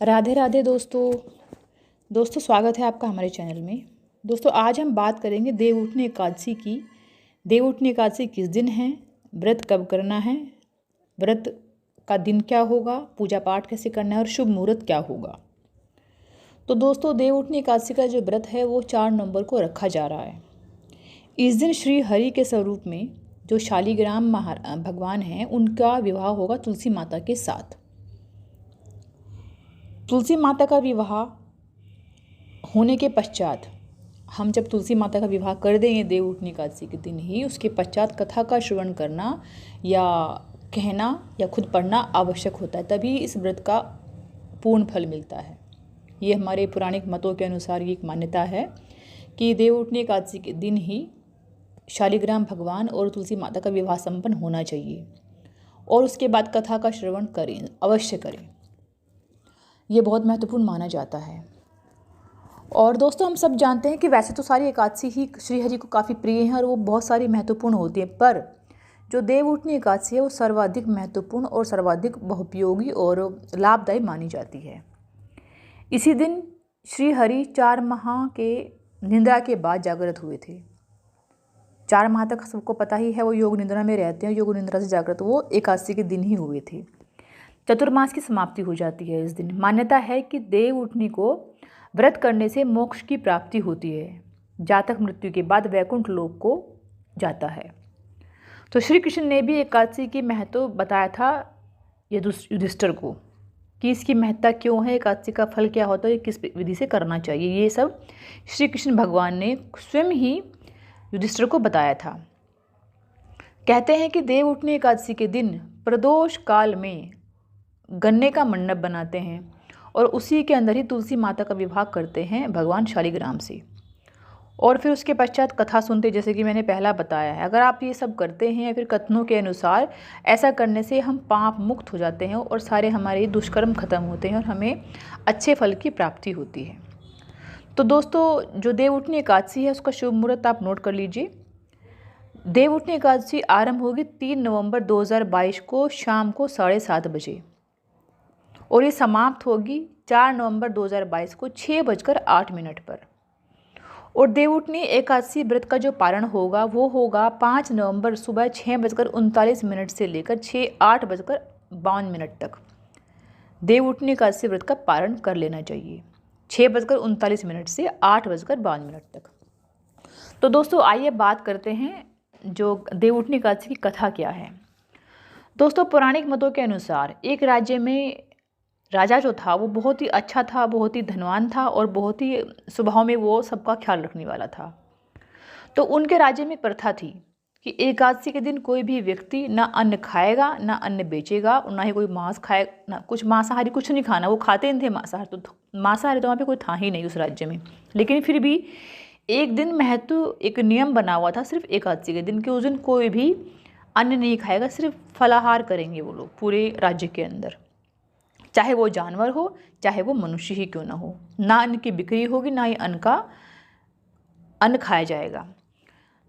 राधे राधे दोस्तों स्वागत है आपका हमारे चैनल में। दोस्तों आज हम बात करेंगे देवउठनी एकादशी की। देवउठनी एकादशी किस दिन है, व्रत कब करना है, व्रत का दिन क्या होगा, पूजा पाठ कैसे करना है और शुभ मुहूर्त क्या होगा। तो दोस्तों देवउठनी एकादशी का जो व्रत है वो 4 नवंबर को रखा जा रहा है। इस दिन श्री हरि के स्वरूप में जो शालिग्राम भगवान हैं उनका विवाह होगा तुलसी माता के साथ। तुलसी माता का विवाह होने के पश्चात हम जब तुलसी माता का विवाह कर देंगे देवउठनी एकादशी के दिन ही, उसके पश्चात कथा का श्रवण करना या कहना या खुद पढ़ना आवश्यक होता है, तभी इस व्रत का पूर्ण फल मिलता है। ये हमारे पुराणिक मतों के अनुसार ये एक मान्यता है कि देवउठनी एकादशी के दिन ही शालिग्राम भगवान और तुलसी माता का विवाह संपन्न होना चाहिए और उसके बाद कथा का श्रवण करें, अवश्य करें। ये बहुत महत्वपूर्ण माना जाता है। और दोस्तों हम सब जानते हैं कि वैसे तो सारी एकादशी ही श्रीहरि को काफ़ी प्रिय हैं और वो बहुत सारी महत्वपूर्ण होती हैं, पर जो देवउठनी एकादशी है वो सर्वाधिक महत्वपूर्ण और सर्वाधिक बहुपयोगी और लाभदायी मानी जाती है। इसी दिन श्रीहरि 4 माह के निद्रा के बाद जागृत हुए थे। 4 माह तक सबको पता ही है वो योग निद्रा में रहते हैं। योग निद्रा से जागृत वो एकादशी के दिन ही हुए थे। चतुर्मास की समाप्ति हो जाती है इस दिन। मान्यता है कि देवउठनी को व्रत करने से मोक्ष की प्राप्ति होती है, जातक मृत्यु के बाद वैकुंठ लोक को जाता है। तो श्री कृष्ण ने भी एकादशी की महत्व बताया था युधिष्ठिर को कि इसकी महत्ता क्यों है, एकादशी का फल क्या होता है, किस विधि से करना चाहिए। ये सब श्री कृष्ण भगवान ने स्वयं ही युधिष्ठिर को बताया था। कहते हैं कि देवउठनी एकादशी के दिन प्रदोष काल में गन्ने का मंडप बनाते हैं और उसी के अंदर ही तुलसी माता का विवाह करते हैं भगवान शालिग्राम से, और फिर उसके पश्चात कथा सुनते, जैसे कि मैंने पहला बताया है। अगर आप ये सब करते हैं या फिर कथनों के अनुसार ऐसा करने से हम पाप मुक्त हो जाते हैं और सारे हमारे दुष्कर्म खत्म होते हैं और हमें अच्छे फल की प्राप्ति होती है। तो दोस्तों जो देवउठनी एकादशी है उसका शुभ मुहूर्त आप नोट कर लीजिए। देवउठनी एकादशी आरंभ होगी 3 नवंबर 2022 को शाम को 7:30 बजे और ये समाप्त होगी 4 नवंबर 2022 को 6:08 पर। और देवउठनी एकादशी व्रत का जो पारण होगा वो होगा 5 नवंबर सुबह 6:39 से लेकर 8:52 तक। देवउठनी एकादशी व्रत का पारण कर लेना चाहिए 6:39 से 8:52 तक। तो दोस्तों आइए बात करते हैं जो देवउठनी एकादशी की कथा क्या है। दोस्तों पौराणिक मतों के अनुसार एक राज्य में राजा जो था वो बहुत ही अच्छा था, बहुत ही धनवान था और बहुत ही स्वभाव में वो सबका ख्याल रखने वाला था। तो उनके राज्य में प्रथा थी कि एकादशी के दिन कोई भी व्यक्ति ना अन्न खाएगा, ना अन्न बेचेगा, ना ही कोई मांस खाए, ना कुछ मांसाहारी कुछ नहीं खाना। वो खाते नहीं थे मांसाहारी, तो मांसाहारी तो वहाँ पे कोई था ही नहीं उस राज्य में। लेकिन फिर भी एक दिन महत्व एक नियम बना हुआ था सिर्फ एकादशी के दिन कि उस दिन कोई भी अन्न नहीं खाएगा, सिर्फ फलाहार करेंगे वो लोग पूरे राज्य के अंदर, चाहे वो जानवर हो चाहे वो मनुष्य ही क्यों ना हो। ना अन्न की बिक्री होगी, ना ही अन्न खाया जाएगा।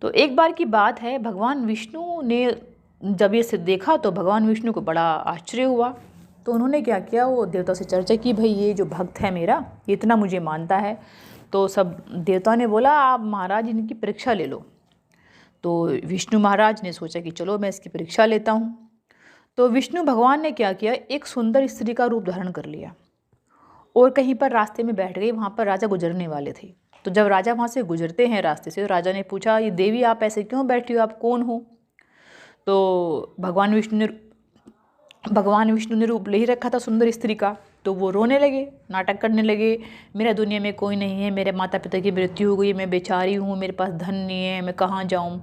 तो एक बार की बात है, भगवान विष्णु ने जब ये देखा तो भगवान विष्णु को बड़ा आश्चर्य हुआ। तो उन्होंने क्या किया, वो देवता से चर्चा की, भाई ये जो भक्त है मेरा ये इतना मुझे मानता है। तो सब देवताओं ने बोला आप महाराज इनकी परीक्षा ले लो। तो विष्णु महाराज ने सोचा कि चलो मैं इसकी परीक्षा लेता हूँ। तो विष्णु भगवान ने क्या किया, एक सुंदर स्त्री का रूप धारण कर लिया और कहीं पर रास्ते में बैठ गए। वहाँ पर राजा गुजरने वाले थे। तो जब राजा वहाँ से गुजरते हैं रास्ते से, तो राजा ने पूछा ये देवी आप ऐसे क्यों बैठी हो, आप कौन हो। तो भगवान विष्णु ने रूप ले ही रखा था सुंदर स्त्री का। तो वो रोने लगे, नाटक करने लगे, मेरा दुनिया में कोई नहीं है, मेरे माता पिता की मृत्यु हो गई, मैं बेचारी हूँ, मेरे पास धन नहीं है, मैं कहाँ जाऊँ।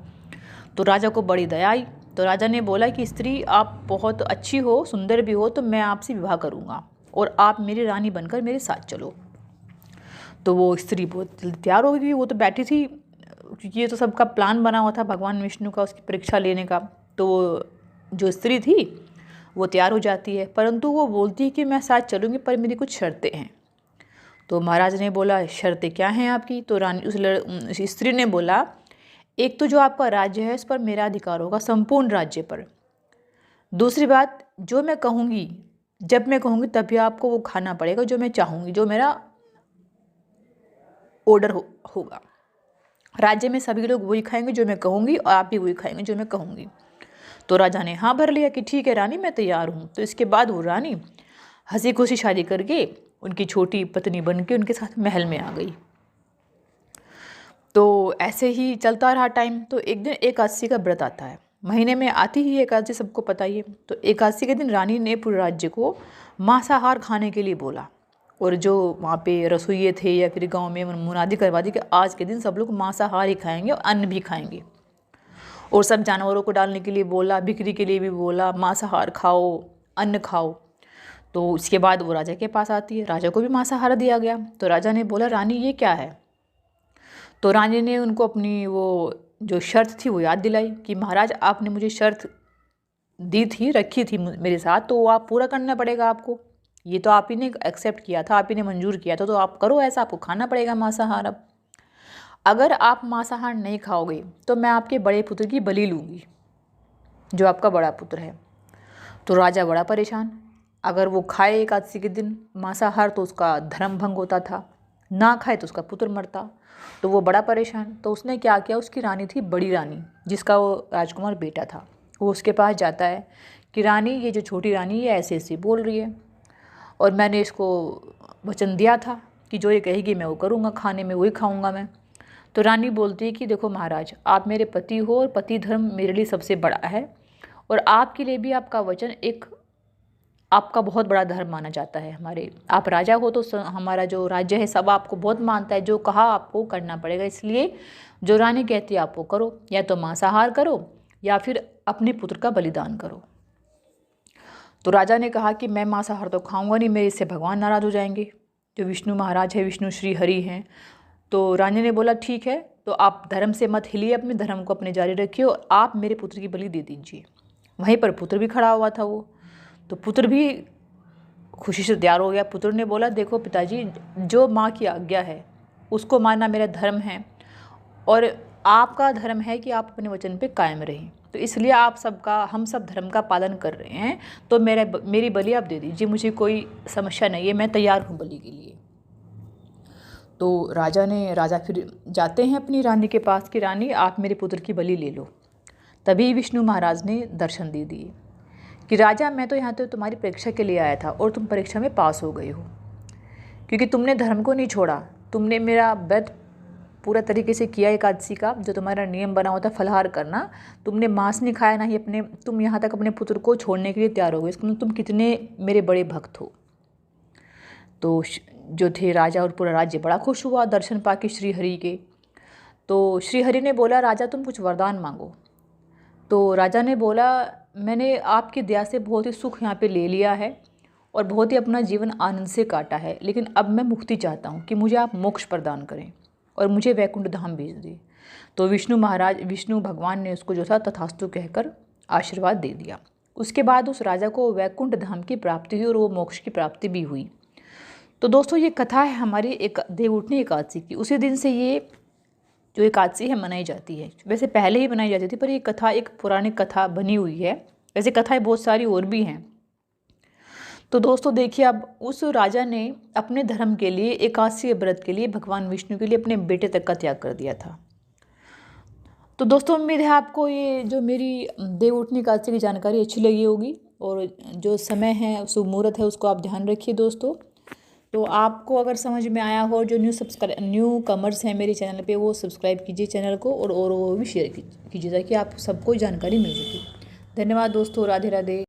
तो राजा को बड़ी दया आई। तो राजा ने बोला कि स्त्री आप बहुत अच्छी हो, सुंदर भी हो, तो मैं आपसे विवाह करूँगा और आप मेरी रानी बनकर मेरे साथ चलो। तो वो स्त्री बहुत तैयार हो गई। वो तो बैठी थी क्योंकि ये तो सबका प्लान बना हुआ था भगवान विष्णु का उसकी परीक्षा लेने का। तो जो स्त्री थी वो तैयार हो जाती है, परंतु वो बोलती है कि मैं साथ चलूँगी पर मेरी कुछ शर्तें हैं। तो महाराज ने बोला शर्तें क्या हैं आपकी। तो रानी उस स्त्री ने बोला एक तो जो आपका राज्य है उस पर मेरा अधिकार होगा, संपूर्ण राज्य पर। दूसरी बात जो मैं कहूँगी जब मैं कहूँगी तभी आपको वो खाना पड़ेगा जो मैं चाहूँगी, जो मेरा ऑर्डर होगा। राज्य में सभी लोग वही खाएंगे जो मैं कहूँगी और आप भी वही खाएंगे जो मैं कहूँगी। तो राजा ने हाँ भर लिया कि ठीक है रानी, मैं तैयार हूँ। तो इसके बाद वो रानी हंसी खुशी शादी करके उनकी छोटी पत्नी बन के उनके साथ महल में आ गई। तो ऐसे ही चलता रहा टाइम। तो एक दिन एकादशी का व्रत आता है, महीने में आती ही एकादशी, सबको पता ही है। तो एकादशी के दिन रानी ने पूरे राज्य को मांसाहार खाने के लिए बोला, और जो वहाँ पे रसोइये थे या फिर गांव में मुनादी करवा दी कि आज के दिन सब लोग मांसाहार ही खाएंगे और अन्न भी खाएंगे। और सब जानवरों को डालने के लिए बोला, बिक्री के लिए भी बोला, मांसाहार खाओ, अन्न खाओ। तो उसके बाद वो राजा के पास आती है, राजा को भी मांसाहार दिया गया। तो राजा ने बोला रानी ये क्या है। तो रानी ने उनको अपनी वो जो शर्त थी वो याद दिलाई कि महाराज आपने मुझे शर्त दी थी, रखी थी मेरे साथ, तो आप पूरा करना पड़ेगा आपको। ये तो आप ही ने एक्सेप्ट किया था, आप ही ने मंजूर किया था, तो आप करो ऐसा, आपको खाना पड़ेगा मांसाहार। अब अगर आप मांसाहार नहीं खाओगे तो मैं आपके बड़े पुत्र की बलि लूँगी, जो आपका बड़ा पुत्र है। तो राजा बड़ा परेशान, अगर वो खाए एकादशी के दिन मांसाहार तो उसका धर्म भंग होता था, ना खाए तो उसका पुत्र मरता। तो वो बड़ा परेशान। तो उसने क्या किया, उसकी रानी थी बड़ी रानी, जिसका वो राजकुमार बेटा था, वो उसके पास जाता है कि रानी ये जो छोटी रानी ये ऐसे ऐसे बोल रही है, और मैंने इसको वचन दिया था कि जो ये कहेगी मैं वो करूँगा, खाने में वही खाऊँगा मैं। तो रानी बोलती है कि देखो महाराज, आप मेरे पति हो और पति धर्म मेरे लिए सबसे बड़ा है, और आपके लिए भी आपका वचन एक आपका बहुत बड़ा धर्म माना जाता है। हमारे आप राजा हो तो हमारा जो राज्य है सब आपको बहुत मानता है, जो कहा आपको करना पड़ेगा, इसलिए जो रानी कहती है आप वो करो, या तो मांसाहार करो या फिर अपने पुत्र का बलिदान करो। तो राजा ने कहा कि मैं मांसाहार तो खाऊंगा नहीं, मेरे इससे भगवान नाराज़ हो जाएंगे, जो विष्णु महाराज है, विष्णु श्री हरि हैं। तो रानी ने बोला ठीक है, तो आप धर्म से मत हिलिए, अपने धर्म को अपने जारी रखिए और आप मेरे पुत्र की बलि दे दीजिए। वहीं पर पुत्र भी खड़ा हुआ था वो, तो पुत्र भी खुशी से तैयार हो गया। पुत्र ने बोला देखो पिताजी, जो माँ की आज्ञा है उसको मानना मेरा धर्म है, और आपका धर्म है कि आप अपने वचन पे कायम रहें, तो इसलिए आप सबका, हम सब धर्म का पालन कर रहे हैं, तो मेरी बलि आप दे दीजिए, मुझे कोई समस्या नहीं है, मैं तैयार हूँ बलि के लिए। तो राजा फिर जाते हैं अपनी रानी के पास कि रानी आप मेरे पुत्र की बलि ले लो। तभी विष्णु महाराज ने दर्शन दे दिए कि राजा मैं तो यहाँ तो तुम्हारी परीक्षा के लिए आया था और तुम परीक्षा में पास हो गए हो, क्योंकि तुमने धर्म को नहीं छोड़ा, तुमने मेरा व्रत पूरा तरीके से किया एकादशी का, जो तुम्हारा नियम बना होता फलाहार करना, तुमने मांस नहीं खाया, ना ही तुम यहाँ तक अपने पुत्र को छोड़ने के लिए तैयार हो गए, इसको तुम कितने मेरे बड़े भक्त हो। तो जो थे राजा और पूरा राज्य बड़ा खुश हुआ दर्शन पाके श्री हरि के। तो श्री हरि ने बोला राजा तुम कुछ वरदान मांगो। तो राजा ने बोला मैंने आपकी दया से बहुत ही सुख यहाँ पे ले लिया है और बहुत ही अपना जीवन आनंद से काटा है, लेकिन अब मैं मुक्ति चाहता हूँ कि मुझे आप मोक्ष प्रदान करें और मुझे वैकुंठ धाम भेज दें। तो विष्णु भगवान ने उसको जो था तथास्तु कहकर आशीर्वाद दे दिया। उसके बाद उस राजा को वैकुंठ धाम की प्राप्ति हुई और वो मोक्ष की प्राप्ति भी हुई। तो दोस्तों ये कथा है हमारी एक देवउठनी एकादशी की। उसी दिन से ये जो एकादशी है मनाई जाती है। वैसे पहले ही मनाई जाती थी, पर ये कथा एक पुरानी कथा बनी हुई है। वैसे कथाएं बहुत सारी और भी हैं। तो दोस्तों देखिए, अब उस राजा ने अपने धर्म के लिए, एकादशी व्रत के लिए, भगवान विष्णु के लिए अपने बेटे तक का त्याग कर दिया था। तो दोस्तों उम्मीद है आपको ये जो मेरी देवउठनी एकादशी की जानकारी अच्छी लगी होगी, और जो समय है, शुभ मुहूर्त है, उसको आप ध्यान रखिए दोस्तों। तो आपको अगर समझ में आया हो, जो न्यू कमर्स हैं मेरे चैनल पे, वो सब्सक्राइब कीजिए चैनल को, और वो भी शेयर कीजिए ताकि आप सबको जानकारी मिल सके। धन्यवाद दोस्तों, राधे राधे।